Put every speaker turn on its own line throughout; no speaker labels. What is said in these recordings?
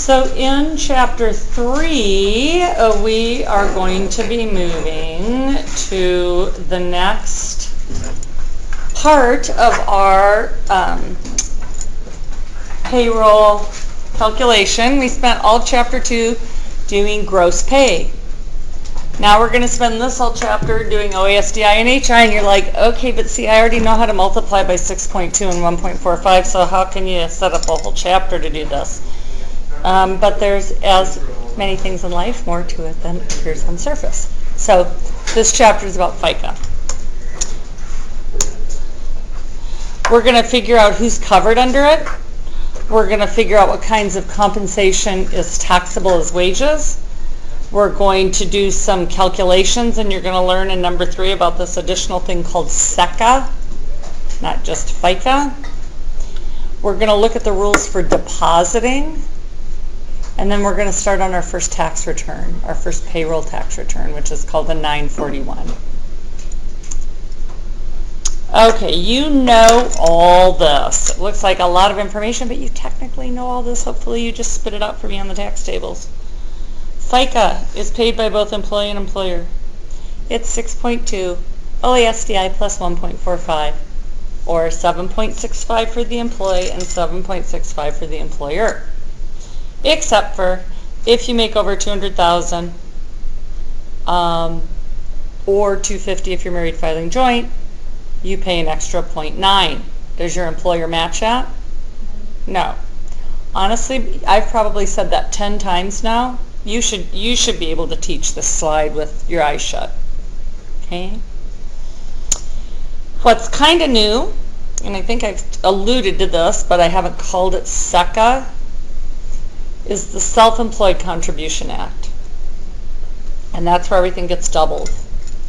So in chapter 3, we are going to be moving to the next part of our payroll calculation. We spent all of chapter 2 doing gross pay. Now we're going to spend this whole chapter doing OASDI and HI, and you're like, okay, but see, I already know how to multiply by 6.2 and 1.45, so how can you set up a whole chapter to do this? But there's, as many things in life, more to it than appears on the surface. So this chapter is about FICA. We're going to figure out who's covered under it. We're going to figure out what kinds of compensation is taxable as wages. We're going to do some calculations, and you're going to learn in number 3 about this additional thing called SECA, not just FICA. We're going to look at the rules for depositing. And then we're going to start on our first tax return, our first payroll tax return, which is called the 941. Okay, you know all this. It looks like a lot of information, but you technically know all this. Hopefully you just spit it out for me on the tax tables. FICA is paid by both employee and employer. It's 6.2 OASDI plus 1.45, or 7.65 for the employee and 7.65 for the employer. Except for if you make over $200,000 or $250,000 if you're married filing joint, you pay an extra 0.9. Does your employer match that? No. Honestly, I've probably said that 10 times now. You should be able to teach this slide with your eyes shut. Okay? What's kind of new, and I think I've alluded to this, but I haven't called it SECA, is the Self-Employed Contribution Act. And that's where everything gets doubled.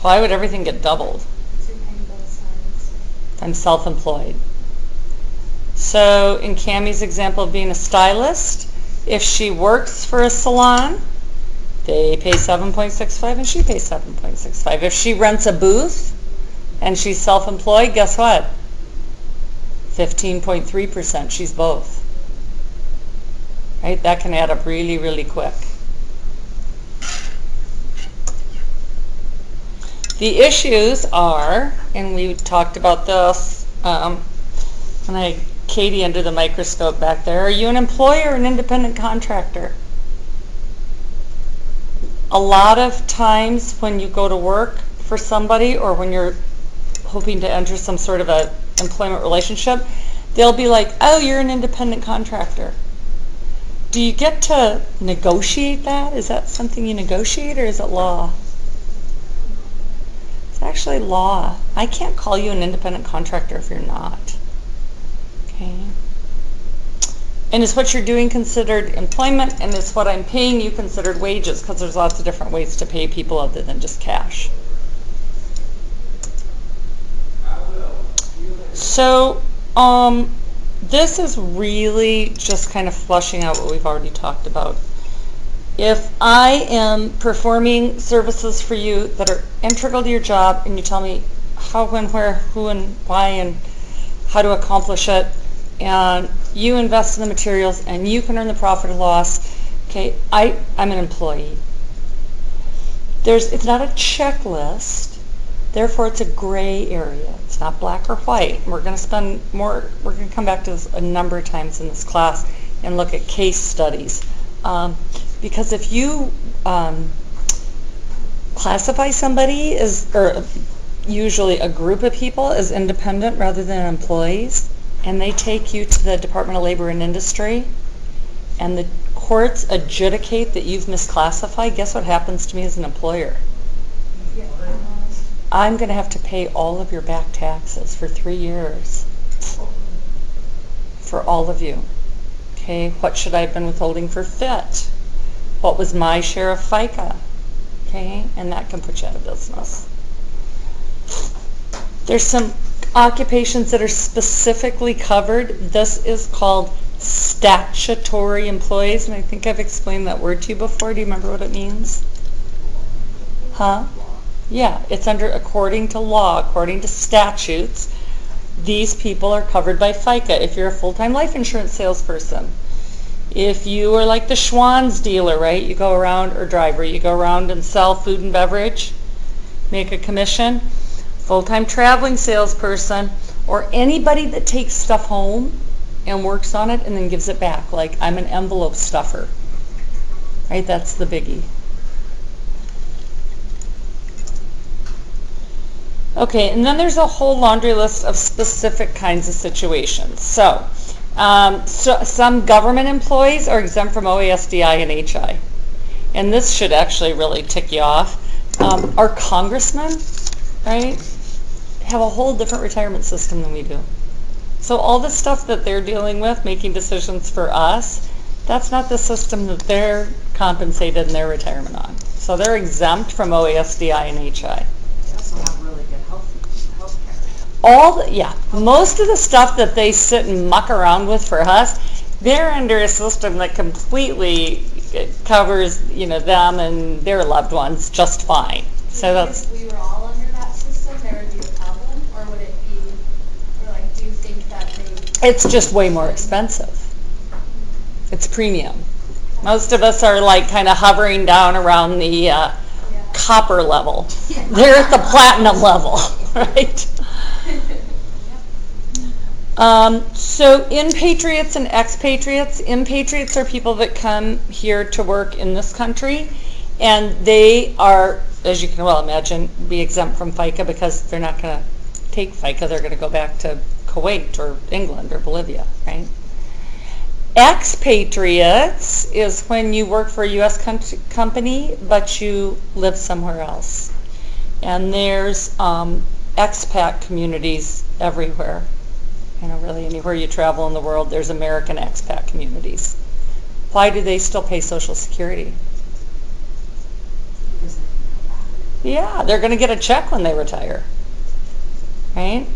Why would everything get doubled? I'm self-employed. So in Cammie's example of being a stylist, if she works for a salon, they pay 7.65 and she pays 7.65. If she rents a booth and she's self-employed, guess what? 15.3%. She's both. Right? That can add up really, really quick. The issues are, and we talked about this when I had Katie under the microscope back there, are you an employer or an independent contractor? A lot of times when you go to work for somebody or when you're hoping to enter some sort of a employment relationship, they'll be like, oh, you're an independent contractor. Do you get to negotiate that? Is that something you negotiate, or is it law? It's actually law. I can't call you an independent contractor if you're not. Okay. And is what you're doing considered employment, and is what I'm paying you considered wages? Because there's lots of different ways to pay people other than just cash. So, this is really just kind of flushing out what we've already talked about. If I am performing services for you that are integral to your job, and you tell me how, when, where, who, and why, and how to accomplish it, and you invest in the materials, and you can earn the profit or loss, okay, I'm an employee. It's not a checklist. Therefore, it's a gray area. It's not black or white. We're going to come back to this a number of times in this class and look at case studies. Because if you classify somebody as, or usually a group of people as independent rather than employees, and they take you to the Department of Labor and Industry, and the courts adjudicate that you've misclassified, guess what happens to me as an employer? I'm going to have to pay all of your back taxes for 3 years for all of you. Okay, what should I have been withholding for FIT? What was my share of FICA? Okay, and that can put you out of business. There's some occupations that are specifically covered. This is called statutory employees, and I think I've explained that word to you before. Do you remember what it means? Huh? Yeah, it's under according to law, according to statutes. These people are covered by FICA. If you're a full-time life insurance salesperson, If you are like the Schwann's dealer, right, you go around, or driver, you go around and sell food and beverage, make a commission. Full-time traveling salesperson, or anybody that takes stuff home and works on it and then gives it back. Like, I'm an envelope stuffer, right? That's the biggie. Okay, and then there's a whole laundry list of specific kinds of situations. So some government employees are exempt from OASDI and HI. And this should actually really tick you off. Our congressmen, right, have a whole different retirement system than we do. So all the stuff that they're dealing with, making decisions for us, that's not the system that they're compensated in their retirement on. So they're exempt from OASDI and HI.
They also have really good health care.
Most of the stuff that they sit and muck around with for us, they're under a system that completely covers, them and their loved ones just fine. So that's.
If we were all under that system, there would be a problem, or would it be, or like, do you think that they?
It's just way more expensive. It's premium. Most of us are like kind of hovering down around the copper level. They're at the platinum level, right? So impatriots and expatriates. Impatriots are people that come here to work in this country, and they are, as you can well imagine, be exempt from FICA because they're not going to take FICA. They're going to go back to Kuwait or England or Bolivia, right? Expatriates is when you work for a U.S. company, but you live somewhere else. And there's expat communities everywhere. Really anywhere you travel in the world, there's American expat communities. Why do they still pay Social Security? Yeah, they're going to get a check when they retire. Right?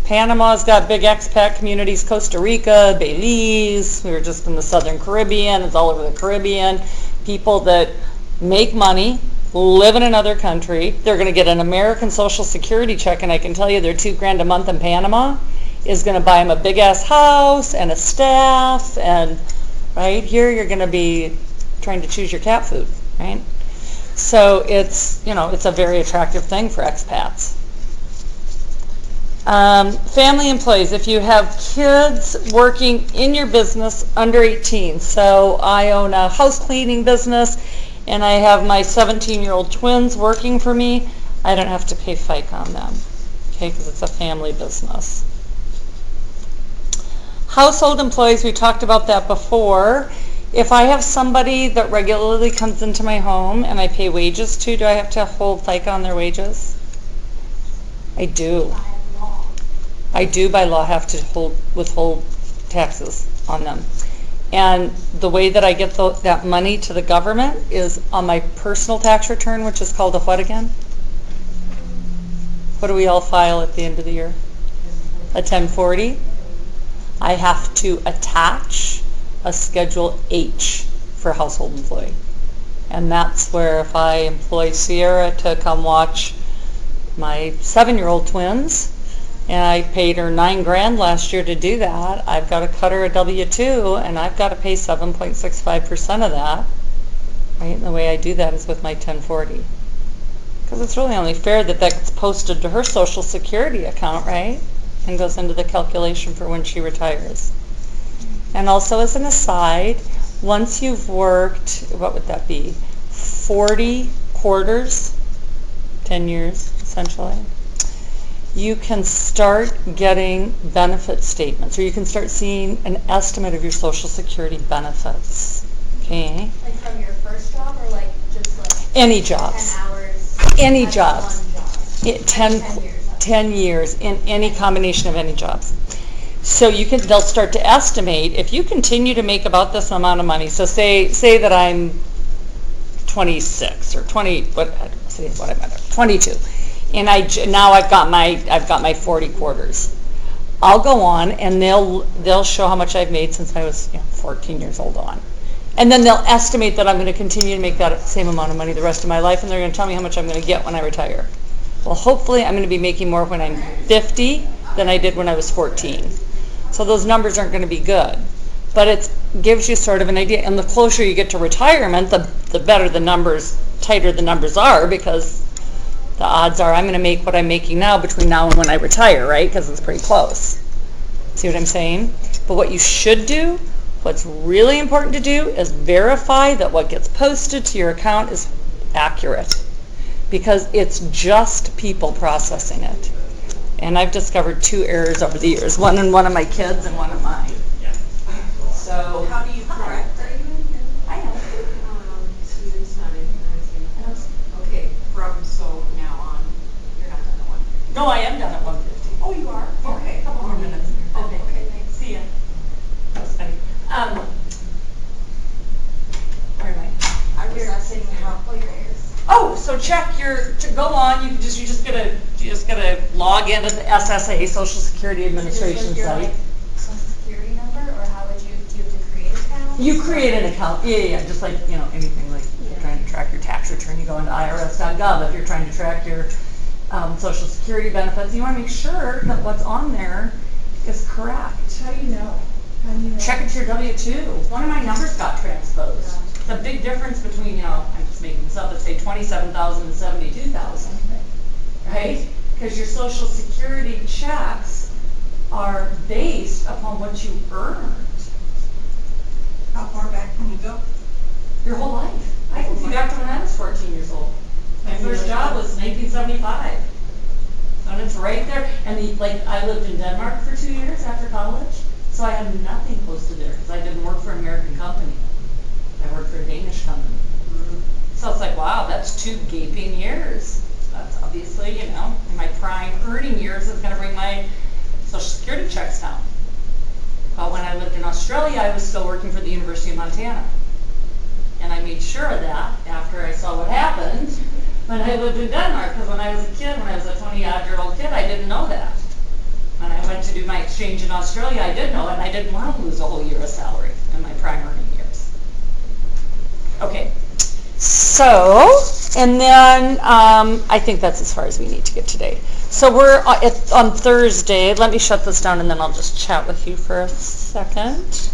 Panama's got big expat communities, Costa Rica, Belize, we were just in the Southern Caribbean, it's all over the Caribbean. People that make money, live in another country, they're going to get an American Social Security check, and I can tell you their $2,000 a month in Panama is going to buy them a big ass house and a staff, and right here you're going to be trying to choose your cat food, right? So it's a very attractive thing for expats. Family employees, if you have kids working in your business under 18. So I own a house cleaning business and I have my 17-year-old twins working for me, I don't have to pay FICA on them, okay, because it's a family business. Household employees, we talked about that before. If I have somebody that regularly comes into my home and I pay wages to, do I have to hold FICA on their wages? I do. I do by law have to withhold taxes on them. And the way that I get that money to the government is on my personal tax return, which is called a what again? What do we all file at the end of the year? A 1040. I have to attach a Schedule H for household employee. And that's where if I employ Sierra to come watch my 7-year-old twins, and I paid her $9,000 last year to do that, I've got to cut her a W-2 and I've got to pay 7.65% of that. Right? And the way I do that is with my 1040. Because it's really only fair that that gets posted to her Social Security account, right? And goes into the calculation for when she retires. And also as an aside, once you've worked, what would that be? 40 quarters, 10 years essentially, you can start getting benefit statements, or you can start seeing an estimate of your Social Security benefits. Okay?
Like from your first job, or like just like
any jobs.
10 hours?
Any jobs.
One job.
10 years in any combination of any jobs. So they'll start to estimate if you continue to make about this amount of money. So say that I'm 26 or 22. And now I've got my 40 quarters. I'll go on and they'll show how much I've made since I was 14 years old on. And then they'll estimate that I'm going to continue to make that same amount of money the rest of my life, and they're going to tell me how much I'm going to get when I retire. Well, hopefully I'm going to be making more when I'm 50 than I did when I was 14. So those numbers aren't going to be good. but it gives you sort of an idea. And the closer you get to retirement, the better the numbers, tighter the numbers are, because the odds are I'm going to make what I'm making now between now and when I retire, right? Because it's pretty close. See what I'm saying? But what you should do, what's really important to do, is verify that what gets posted to your account is accurate, because it's just people processing it. And I've discovered 2 errors over the years, one in one of my kids and one of mine. So
How do you correct?
Are you in here?
I know.
Susan's not in here. Okay, from so now on, you're not done at 1:50.
No, I am done at 1:50.
Oh, you are? Okay,
A couple more minutes.
Oh, okay, thanks.
See ya. That was funny. Where am I?
I was asking how.
Oh, your ears.
Oh, so check go on. You just gotta log into the SSA, Social Security Administration
With your,
site.
like, social security number, or how would you, do you have to create an account?
You create an account. Yeah, just like, anything like if you're trying to track your tax return, you go into irs.gov. If you're trying to track your Social Security benefits, you want to make sure that what's on there is correct.
How do you know? How do you know?
Check it to your W-2. One of my numbers got transposed. It's a big difference between, I'm just making this up, let's say 27,000 and 72,000, right? Because your Social Security checks are based upon what you earned
How far back can you go?
your whole life. I can see back to when I was 14 years old. My first job was 1975. And it's right there. And I lived in Denmark for 2 years after college, so I had nothing posted there because I didn't work for an American company. I worked for a Danish company. So it's like, wow, that's 2 gaping years. That's obviously, in my prime earning years is going to bring my Social Security checks down. But when I lived in Australia, I was still working for the University of Montana. And I made sure of that after I saw what happened when I lived in Denmark. Because when I was a kid, when I was a 20-odd-year-old kid, I didn't know that. When I went to do my exchange in Australia, I did know it, and I didn't want to lose a whole year of salary in my prime earning years. Okay. So, and then I think that's as far as we need to get today. So we're on Thursday. Let me shut this down and then I'll just chat with you for a second.